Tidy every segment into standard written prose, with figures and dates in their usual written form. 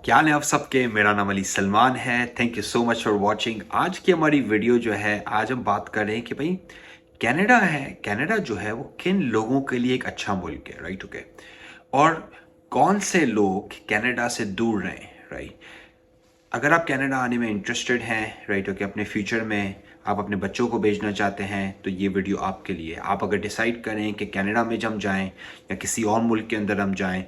क्या हाल है आप सबके। मेरा नाम अली सलमान है। Thank you so much for watching. आज की हमारी वीडियो जो है, आज हम बात कर रहे हैं कि भाई कनाडा है, कनाडा जो है वो किन लोगों के लिए एक अच्छा मुल्क है, राइट? ओके। और कौन से लोग कनाडा से दूर रहे, राइट? अगर आप कनाडा आने में इंटरेस्टेड हैं, राइट ओके, अपने फ्यूचर में आप अपने बच्चों को भेजना चाहते हैं तो ये वीडियो आपके लिए। आप अगर डिसाइड करें कि कनाडा में जब जाएं या किसी और मुल्क के अंदर हम जाएं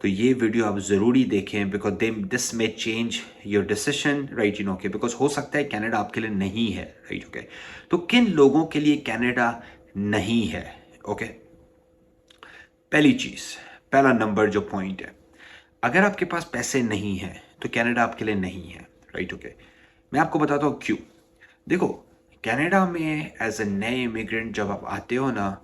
तो ये वीडियो आप ज़रूरी देखें, because this may change your decision, right you know के। बिकॉज हो सकता है कनाडा आपके लिए नहीं है, राइट ओके। तो किन लोगों के लिए कनाडा नहीं है, ओके। पहली चीज़, पहला नंबर जो पॉइंट है, अगर आपके पास पैसे नहीं हैं तो कनाडा आपके लिए नहीं है, राइट ओके। मैं आपको बताता हूँ क्यों। देखो, कनाडा में एज ए नए इमिग्रेंट जब आप आते हो ना,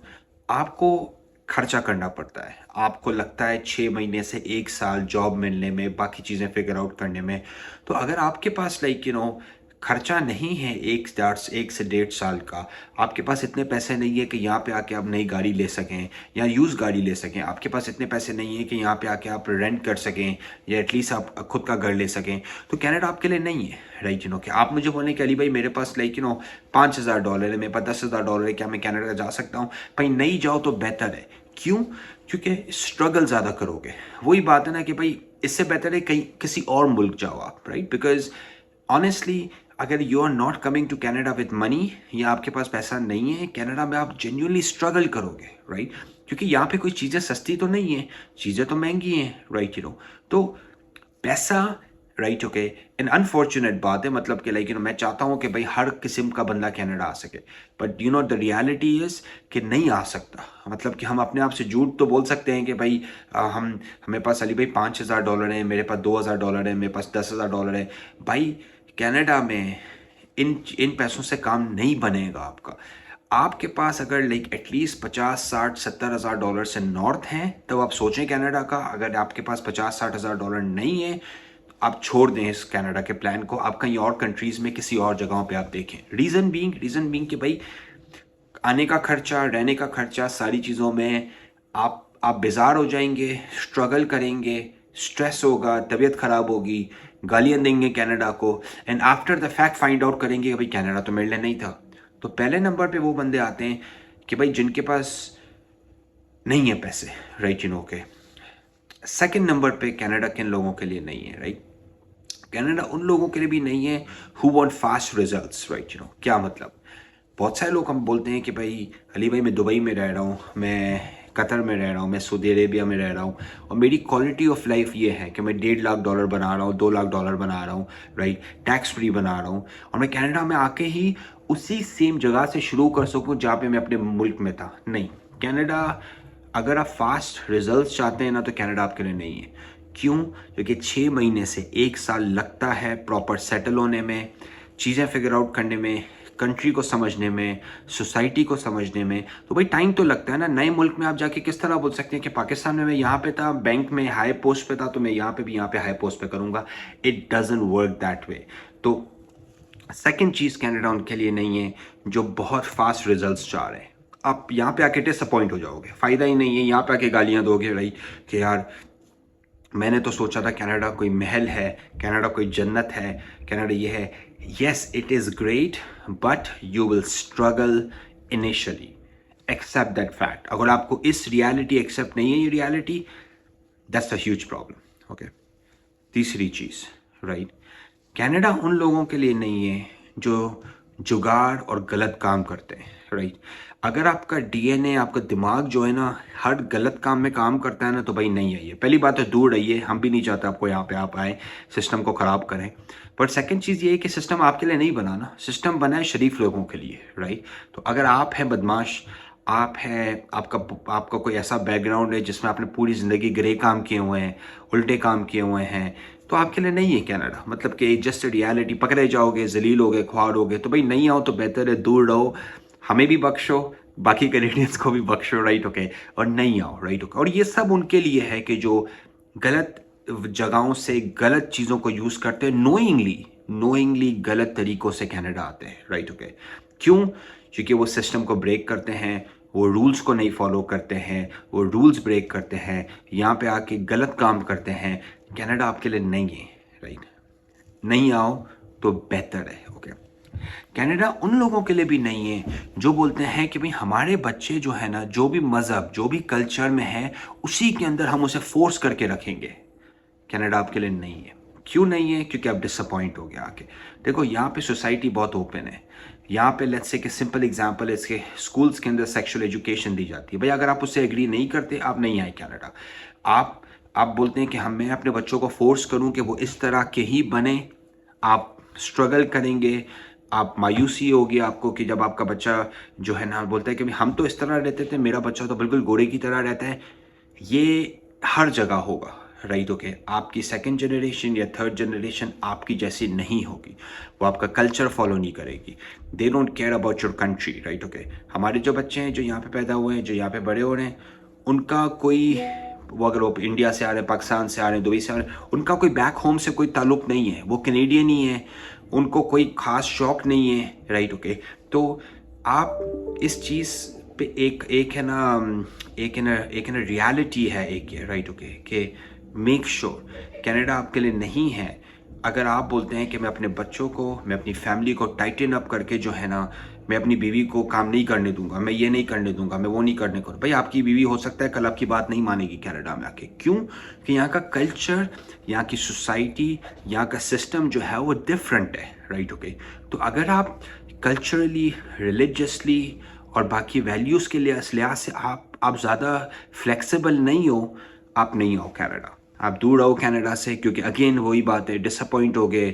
आपको खर्चा करना पड़ता है। आपको लगता है 6 महीने से 1 साल जॉब मिलने में, बाकी चीज़ें फिगर आउट करने में। तो अगर आपके पास लाइक यू नो खर्चा नहीं है 1 से 1.5 साल का, आपके पास इतने पैसे नहीं है कि यहाँ पे आके आप नई गाड़ी ले सकें या यूज़ गाड़ी ले सकें, आपके पास इतने पैसे नहीं है कि यहाँ पे आके आप रेंट कर सकें या एटलीस्ट आप खुद का घर ले सकें, तो कनाडा आपके लिए नहीं है, राइट यू नो। कि आप मुझे बोलें कि अली भाई मेरे पास लाइक यू नो $5,000 है, मेरे पास $10,000 है, क्या मैं कनाडा जा सकता हूँ? भाई नहीं जाओ तो बेहतर है। क्यों? क्योंकि स्ट्रगल ज़्यादा करोगे। वही बात है ना कि भाई इससे बेहतर है कहीं किसी और मुल्क जाओ आप, राइट? बिकॉज ऑनेस्टली अगर you are not coming to Canada with money या आपके पास पैसा नहीं है, कनाडा में आप जेन्युइनली स्ट्रगल करोगे, राइट? क्योंकि यहाँ पे कोई चीज़ें सस्ती तो नहीं है, चीज़ें तो महंगी हैं, राइट यू नो। तो पैसा, राइट ओके, एन अनफॉर्चुनेट बात है, मतलब कि लाइक यू नो मैं चाहता हूँ कि भाई हर किस्म का बंदा कनाडा आ सके, but you know the reality is कि नहीं आ सकता। मतलब कि हम अपने आप से झूठ तो बोल सकते हैं कि भाई हमें पास अली भाई $5,000 है, मेरे पास $2,000 है, मेरे पास $10,000 है। भाई कनाडा में इन पैसों से काम नहीं बनेगा आपका। आपके पास अगर लाइक एटलीस्ट 50, 60, 70 हज़ार डॉलर से नॉर्थ हैं तब आप सोचें कनाडा का। अगर आपके पास 50, 60 हज़ार डॉलर नहीं है, आप छोड़ दें इस कनाडा के प्लान को, आप कहीं और कंट्रीज़ में किसी और जगहों पे आप देखें। रीज़न बीइंग कि भाई आने का खर्चा, रहने का खर्चा, सारी चीज़ों में आप बेजार हो जाएंगे, स्ट्रगल करेंगे, स्ट्रेस होगा, तबीयत ख़राब होगी, गालियाँ देंगे कनाडा को, and after the fact find out करेंगे कि भाई कनाडा तो मेरे लिए नहीं था। तो पहले नंबर पे वो बंदे आते हैं कि भाई जिनके पास नहीं है पैसे, राइट यू नो के। सेकंड नंबर पे कनाडा किन लोगों के लिए नहीं है, राइट? कनाडा उन लोगों के लिए भी नहीं है who want fast results, right you know. क्या मतलब? बहुत सारे लोग हम बोलते हैं कि भाई अली भाई मैं दुबई में रह रहा हूँ, मैं कतर में रह रहा हूँ, मैं सऊदी अरेबिया में रह रहा हूँ, और मेरी क्वालिटी ऑफ लाइफ ये है कि मैं $1.5 लाख बना रहा हूँ, $2 लाख बना रहा हूँ, राइट, टैक्स फ्री बना रहा हूँ, और मैं कनाडा में आके ही उसी सेम जगह से शुरू कर सकूँ जहाँ पे मैं अपने मुल्क में था। नहीं, कनाडा अगर आप फास्ट रिजल्ट्स चाहते हैं ना तो कनाडा आपके लिए नहीं है। क्यों? क्योंकि 6 महीने से 1 साल लगता है प्रॉपर सेटल होने में, चीज़ें फिगर आउट करने में, कंट्री को समझने में, सोसाइटी को समझने में। तो भाई टाइम तो लगता है ना। नए मुल्क में आप जाके किस तरह बोल सकते हैं कि पाकिस्तान में मैं यहाँ पे था, बैंक में हाई पोस्ट पे था, तो मैं यहाँ पे भी यहाँ पे हाई पोस्ट पे करूँगा। It doesn't work that way. तो सेकंड चीज़ कनाडा उनके लिए नहीं है जो बहुत फास्ट रिजल्ट्स चाह रहे हैं। आप यहाँ पे आके डिसअपॉइंट हो जाओगे, फ़ायदा ही नहीं है। यहाँ पे आके गालियाँ दोगे भाई कि यार मैंने तो सोचा था कनाडा कोई महल है, कनाडा कोई जन्नत है, कनाडा ये है। Yes it is great, but you will struggle initially. Accept that fact. अगर आपको इस रियलिटी एक्सेप्ट नहीं है, ये reality, that's a huge problem, okay. तीसरी चीज़, राइट, कनाडा उन लोगों के लिए नहीं है जो जुगाड़ और गलत काम करते हैं, राइट। अगर आपका डीएनए, आपका दिमाग जो है ना हर गलत काम में काम करता है ना, तो भाई नहीं आइए। पहली बात है दूर रहिए, हम भी नहीं चाहते आपको यहाँ पे आप आए सिस्टम को ख़राब करें। बट सेकंड चीज़ ये है कि सिस्टम आपके लिए नहीं बना ना, सिस्टम बना है शरीफ लोगों के लिए, राइट। तो अगर आप हैं बदमाश, आप हैं, आपका कोई ऐसा बैकग्राउंड है जिसमें आपने पूरी ज़िंदगी ग्रे काम किए हुए हैं, उल्टे काम किए हुए हैं, तो आपके लिए नहीं है कनाडा। मतलब कि जस्ट रियलिटी, पकड़े जाओगे, जलील होगे, ख्वार होगे। तो भाई नहीं आओ तो बेहतर है, दूर रहो। हमें भी बख्शो, बाकी कैनेडियंस को भी बख्शो, राइट ओके, और नहीं आओ, राइट ओके। और ये सब उनके लिए है कि जो गलत जगहों से गलत चीज़ों को यूज़ करते हैं, नोइंगली गलत तरीक़ों से कनाडा आते हैं, राइट ओके। क्यों? क्योंकि वो सिस्टम को ब्रेक करते हैं, वो रूल्स को नहीं फॉलो करते हैं, वो रूल्स ब्रेक करते हैं, यहाँ पे आके गलत काम करते हैं। कनाडा आपके लिए नहीं है, नहीं आओ तो बेहतर है। ओके, कनाडा उन लोगों के लिए भी नहीं है जो बोलते हैं कि भाई हमारे बच्चे जो है ना, जो भी मज़हब जो भी कल्चर में है उसी के अंदर हम उसे फोर्स करके रखेंगे। कनाडा आपके लिए नहीं है। क्यों नहीं है? क्योंकि आप डिसअपॉइंट हो गया आके। देखो यहाँ पे सोसाइटी बहुत ओपन है। यहाँ पे लेट्स से कि सिंपल एग्जांपल है, इसके स्कूल्स के अंदर सेक्सुअल एजुकेशन दी जाती है। भाई अगर आप उससे एग्री नहीं करते, आप नहीं आए कनाडा। आप बोलते हैं कि मैं अपने बच्चों को फोर्स करूं कि वो इस तरह के ही बने, आप स्ट्रगल करेंगे, आप मायूसी होगी आपको कि जब आपका बच्चा जो है ना बोलता है कि हम तो इस तरह रहते थे, मेरा बच्चा तो बिल्कुल घोड़े की तरह रहता है। ये हर जगह होगा, राइट। ओके, आपकी सेकंड जनरेशन या थर्ड जनरेशन आपकी जैसी नहीं होगी, वो आपका कल्चर फॉलो नहीं करेगी। They don't care about your country, right. Okay, हमारे जो बच्चे हैं जो यहाँ पे पैदा हुए हैं, जो यहाँ पे बड़े हो रहे हैं, उनका कोई वो अगर वो इंडिया से आ रहे हैं, पाकिस्तान से आ रहे हैं, दुबई से आ रहे हैं, उनका कोई बैक होम से कोई ताल्लुक नहीं है, वो कैनेडियन ही है, उनको कोई खास शौक नहीं है, राइट। ओके, तो आप इस चीज़ पे एक है ना, एक है ना रियलिटी है, एक है, राइट। ओके, कि मेक श्योर कनाडा आपके लिए नहीं है। अगर आप बोलते हैं कि मैं अपने बच्चों को, मैं अपनी फैमिली को टाइटन अप करके जो है ना, मैं अपनी बीवी को काम नहीं करने दूंगा, मैं ये नहीं करने दूंगा, मैं वो नहीं करने को, भाई आपकी बीवी हो सकता है कल आपकी बात नहीं मानेगी कनाडा में आके। क्यों? कि यहाँ का कल्चर, यहाँ की सोसाइटी, यहाँ का सिस्टम जो है वो डिफरेंट है, राइट। ओके, तो अगर आप कल्चरली, रिलीजियसली और बाकी वैल्यूज़ के लिहाज से आप ज़्यादा फ्लेक्सिबल नहीं हो, आप नहीं आओ कनाडा, आप दूर रहो कनाडा से। क्योंकि अगेन वही बात है, डिसअपॉइंट हो गए,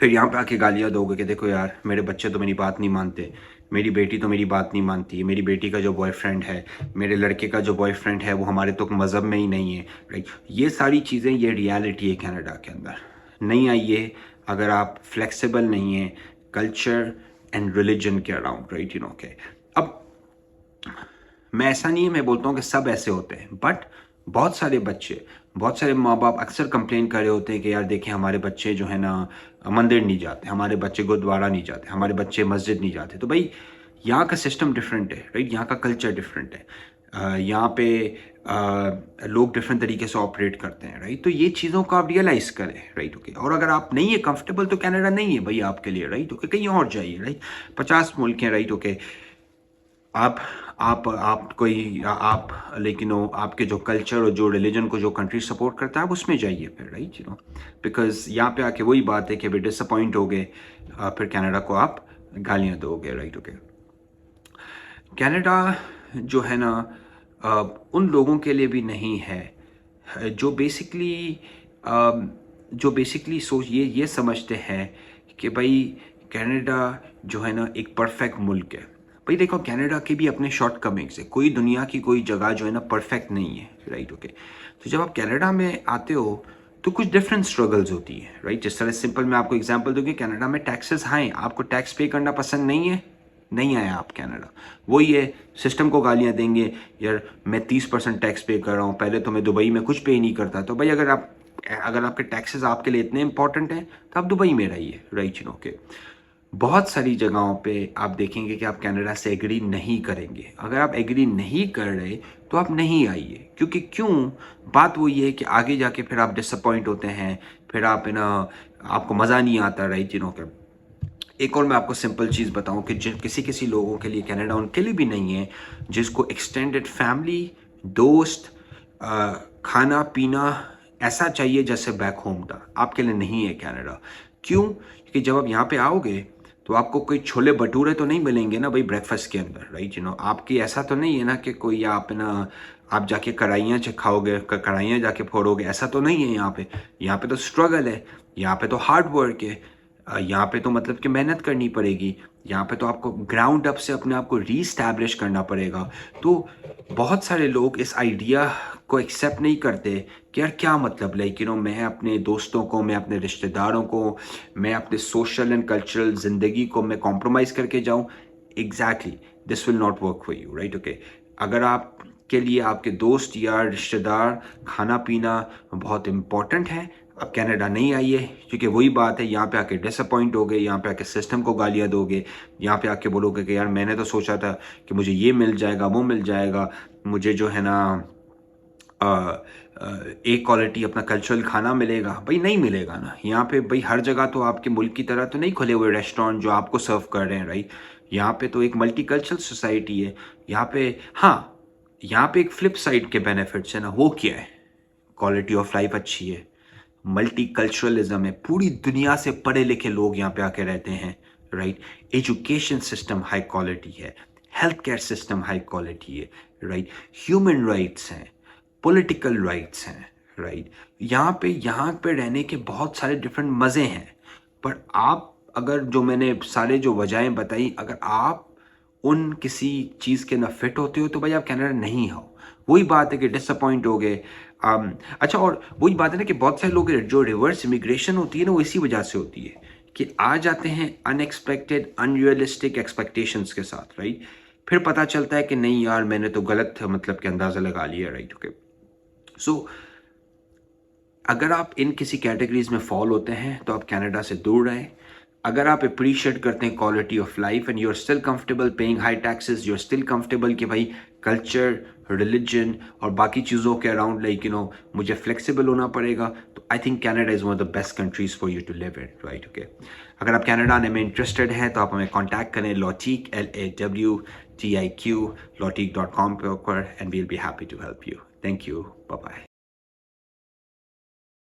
फिर यहाँ पे आके गालियाँ दोगे कि देखो यार मेरे बच्चे तो मेरी बात नहीं मानते, मेरी बेटी तो मेरी बात नहीं मानती, मेरी बेटी का जो बॉयफ्रेंड है, मेरे लड़के का जो बॉयफ्रेंड है वो हमारे तो मज़हब में ही नहीं है, राइट। ये सारी चीज़ें, ये रियलिटी है कनाडा के अंदर। नहीं आइए अगर आप फ्लेक्सिबल नहीं है कल्चर एंड रिलीजन के around, right, you know. Okay, अब मैं ऐसा नहीं है मैं बोलता हूँ कि सब ऐसे होते हैं, बट बहुत सारे बच्चे, बहुत सारे माँ बाप अक्सर कंप्लेन कर रहे होते हैं कि यार देखें हमारे बच्चे जो है ना मंदिर नहीं जाते, हमारे बच्चे गुरुद्वारा नहीं जाते, हमारे बच्चे मस्जिद नहीं जाते। तो भाई यहाँ का सिस्टम डिफरेंट है, राइट, यहाँ का कल्चर डिफरेंट है, यहाँ पे लोग डिफरेंट तरीके से ऑपरेट करते हैं, राइट। तो ये चीज़ों को आप रियलाइज़ करें, राइट। ओके, और अगर आप नहीं है कंफर्टेबल तो कनाडा नहीं है भाई आपके लिए, राइट। ओके, कहीं और जाइए, राइट। 50 मुल्क हैं, राइट। ओके, आप कोई आप लेकिन वो आपके जो कल्चर और जो रिलीजन को जो कंट्री सपोर्ट करता है आप उसमें जाइए फिर, राइट, यू नो। बिकॉज यहाँ पे आके वही बात है कि भाई डिसअपॉइंट हो गए, फिर कनाडा को आप गालियाँ दोगे, राइट। ओके, कनाडा जो है ना उन लोगों के लिए भी नहीं है जो बेसिकली सोच ये समझते हैं कि भाई कनाडा जो है ना एक परफेक्ट मुल्क है। भाई देखो कनाडा के भी अपने शॉर्ट कमिंग्स है, कोई दुनिया की कोई जगह जो है ना परफेक्ट नहीं है, राइट। ओके, तो जब आप कनाडा में आते हो तो कुछ डिफरेंट स्ट्रगल्स होती है, राइट। जिस तरह सिंपल मैं आपको एग्जांपल दूंगी, कनाडा में टैक्सेस हाई, आपको टैक्स पे करना पसंद नहीं है, नहीं आया आप कनाडा, वही है सिस्टम को गालियां देंगे, यार मैं 30% टैक्स पे कर रहा हूँ, पहले तो मैं दुबई में कुछ पे नहीं करता। तो भाई अगर आपके टैक्सेस आपके लिए इतने इंपॉर्टेंट हैं तो आप दुबई में रहिए, राइट, यू नो। ओके, बहुत सारी जगहों पे आप देखेंगे कि आप कनाडा से एग्री नहीं करेंगे। अगर आप एग्री नहीं कर रहे तो आप नहीं आइए, क्योंकि बात वो ये है कि आगे जाके फिर आप डिसअपॉइंट होते हैं, फिर आप ना आपको मज़ा नहीं आता, राइट, यू नो। एक और मैं आपको सिंपल चीज़ बताऊं कि किसी लोगों के लिए कनाडा उनके लिए भी नहीं है जिसको एक्सटेंडेड फैमिली, दोस्त, खाना पीना ऐसा चाहिए जैसे बैक होम था, आपके लिए नहीं है कनाडा। क्यों? क्योंकि जब आप यहाँ पे आओगे तो आपको कोई छोले भटूरे तो नहीं मिलेंगे ना भाई ब्रेकफास्ट के अंदर, राइट, यू नो। आपकी ऐसा तो नहीं है ना कि कोई आप जाके कढ़ाइयाँ खाओगे, कढ़ाइयाँ जाके फोड़ोगे, ऐसा तो नहीं है यहाँ पे तो स्ट्रगल है, यहाँ पे तो हार्ड वर्क है, यहाँ पे तो मतलब कि मेहनत करनी पड़ेगी, यहाँ पे तो आपको ग्राउंड अप से अपने आप को रीस्टैब्लिश करना पड़ेगा। तो बहुत सारे लोग इस आइडिया को एक्सेप्ट नहीं करते कि यार क्या मतलब, लाइक यू नो, मैं अपने दोस्तों को, मैं अपने रिश्तेदारों को, मैं अपने सोशल एंड कल्चरल ज़िंदगी को मैं कॉम्प्रोमाइज़ करके जाऊँ। Exactly, this will not work for you, right. Okay, अगर आप के लिए आपके दोस्त या रिश्तेदार, खाना पीना बहुत इम्पॉर्टेंट है, अब कनाडा नहीं आइए, क्योंकि वही बात है, यहाँ पे आके डिसअपॉइंट हो गए, यहाँ पे आके सिस्टम को गालियाँ दोगे, यहाँ पे आके बोलोगे कि यार मैंने तो सोचा था कि मुझे ये मिल जाएगा, वो मिल जाएगा, मुझे जो है ना एक क्वालिटी अपना कल्चरल खाना मिलेगा, भाई नहीं मिलेगा ना। यहाँ पे भाई हर जगह तो आपके मुल्क की तरह तो नहीं खुले हुए रेस्टोरेंट जो आपको सर्व कर रहे हैं, राइट। यहाँ पे तो एक मल्टी कल्चरल सोसाइटी है यहाँ पे। हाँ, यहाँ पे एक फ्लिप साइड के बेनिफिट्स है ना, वो क्या है? क्वालिटी ऑफ लाइफ अच्छी है, मल्टी कल्चरलिज्म है, पूरी दुनिया से पढ़े लिखे लोग यहाँ पे आके रहते हैं, right. Education system high quality है, health care system high quality है, राइट। ह्यूमन राइट्स हैं, पॉलिटिकल राइट्स हैं, राइट। यहाँ पे रहने के बहुत सारे डिफरेंट मज़े हैं। पर आप अगर जो मैंने सारे जो वजहें बताई, अगर आप उन किसी चीज़ के ना फिट होते हो तो भाई आप कनाडा नहीं हो। वही बात है कि डिसअपॉइंट हो गए। अच्छा, और वही बात है ना कि बहुत सारे लोग जो रिवर्स इमिग्रेशन होती है ना, वो इसी वजह से होती है कि आ जाते हैं अनएक्सपेक्टेड अनरियलिस्टिक एक्सपेक्टेशंस के साथ, राइट। फिर पता चलता है कि नहीं यार, मैंने तो गलत मतलब कि अंदाज़ा लगा लिया, राइट। ओके, सो अगर आप इन किसी कैटेगरीज में फॉल होते हैं तो आप कनाडा से दूर रहें। अगर आप अप्रिशिएट करते हैं quality of life and you are still comfortable paying high taxes, you are still comfortable कि भाई कल्चर, रिलीजन और बाकी चीज़ों के अराउंड लाइक मुझे फ्लेक्सिबल होना पड़ेगा, तो I think Canada is one of the best countries for you to live in, right. Okay, अगर आप कनाडा आने में इंटरेस्टेड हैं तो आप हमें कॉन्टैक्ट करें लॉटीक LAWTIQ lawteek.com पर, and we'll be happy to help you. Thank you, bye bye.